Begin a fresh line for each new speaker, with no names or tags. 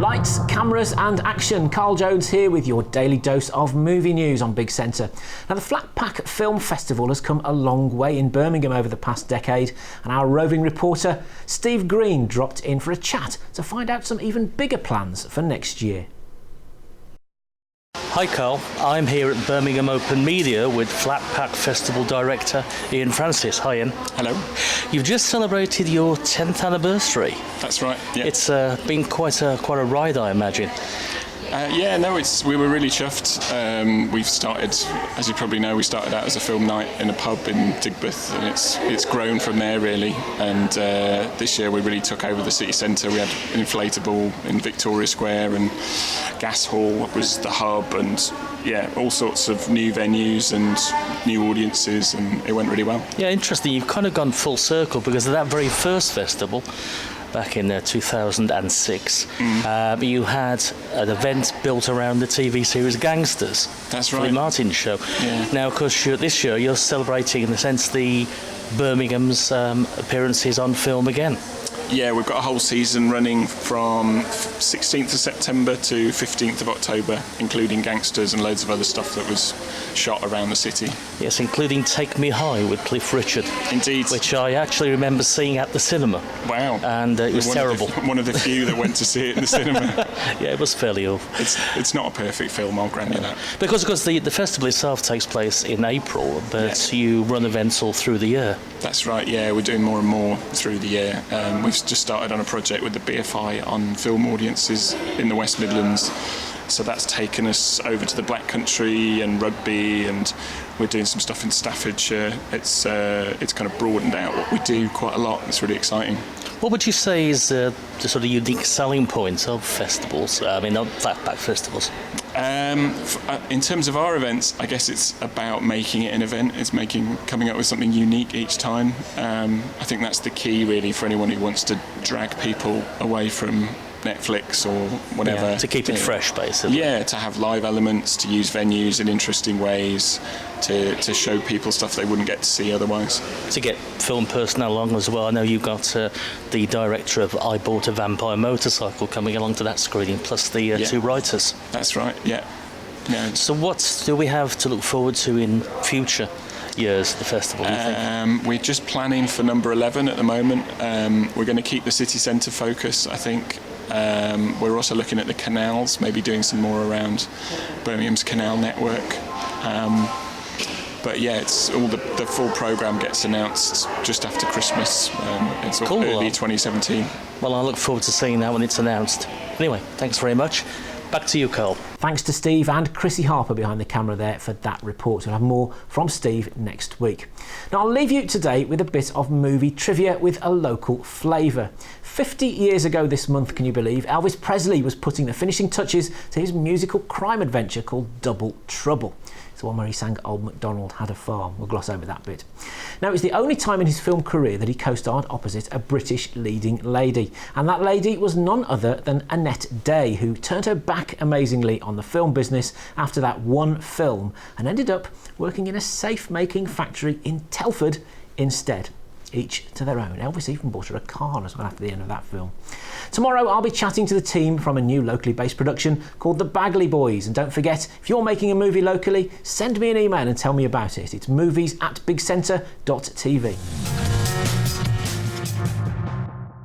Lights, cameras and action. Carl Jones here with your daily dose of movie news on Big Centre. Now, the Flatpack Film Festival has come a long way in Birmingham over the past decade, and our roving reporter Steve Green dropped in for a chat to find out some even bigger plans for next year.
Hi Carl, I'm here at Birmingham Open Media with Flatpack Festival Director Ian Francis. Hi Ian.
Hello.
You've just celebrated your 10th anniversary.
That's right. Yeah.
It's been quite a ride, I imagine.
We were really chuffed. We've started, as you probably know, we started out as a film night in a pub in Digbeth, and it's grown from there really. And this year we really took over the city centre. We had an inflatable in Victoria Square, and Gas Hall was the hub, and all sorts of new venues and new audiences, and it went really well. Yeah,
interesting. You've kind of gone full circle, because of that very first festival back in 2006, you had an event built around the TV series Gangsters.
That's right.
The Martin show.
Yeah.
Now, of course, this year you're celebrating, in a sense, the Birmingham's appearances on film again.
Yeah, we've got a whole season running from 16th of September to 15th of October, including Gangsters and loads of other stuff that was shot around the city.
Yes, including Take Me High with Cliff Richard.
Indeed.
Which I actually remember seeing at the cinema.
Wow.
And it was terrible.
One of the few that went to see it in the cinema.
Yeah, it was fairly awful.
It's not a perfect film, I'll grant you that.
Because of course the festival itself takes place in April, but you run events all through the year.
That's right, yeah, we're doing more and more through the year. We've just started on a project with the BFI on film audiences in the West Midlands. So that's taken us over to the Black Country and Rugby, and we're doing some stuff in Staffordshire. It's kind of broadened out what we do quite a lot. It's really exciting.
What would you say is the sort of unique selling points of festivals? I mean, not Flatpack festivals.
In terms of our events, I guess it's about making it an event. It's coming up with something unique each time. I think that's the key, really, for anyone who wants to drag people away from Netflix or whatever.
Yeah, to keep it fresh, basically.
Yeah, to have live elements, to use venues in interesting ways, to show people stuff they wouldn't get to see otherwise.
To get film personnel along as well. I know you've got the director of I Bought a Vampire Motorcycle coming along to that screening, plus the two writers.
That's right, yeah.
So what do we have to look forward to in future years at the festival, do you think?
We're just planning for number 11 at the moment. We're going to keep the city centre focus, I think. We're also looking at the canals, maybe doing some more around Birmingham's canal network. But yeah, it's all the full programme gets announced just after Christmas. It's
cool.
Early 2017.
Well, I look forward to seeing that when it's announced. Anyway, thanks very much. Back to you, Carl.
Thanks to Steve and Chrissie Harper behind the camera there for that report. We'll have more from Steve next week. Now, I'll leave you today with a bit of movie trivia with a local flavour. 50 years ago this month, can you believe, Elvis Presley was putting the finishing touches to his musical crime adventure called Double Trouble. It's the one where he sang Old MacDonald Had a Farm. We'll gloss over that bit. Now, it's the only time in his film career that he co-starred opposite a British leading lady. And that lady was none other than Annette Day, who turned her back amazingly on the film business after that one film and ended up working in a safe-making factory in Telford instead. Each to their own. Elvis even bought her a car as well after the end of that film. Tomorrow I'll be chatting to the team from a new locally based production called The Bagley Boys, and don't forget, if you're making a movie locally, send me an email and tell me about it. It's movies@bigcentre.tv.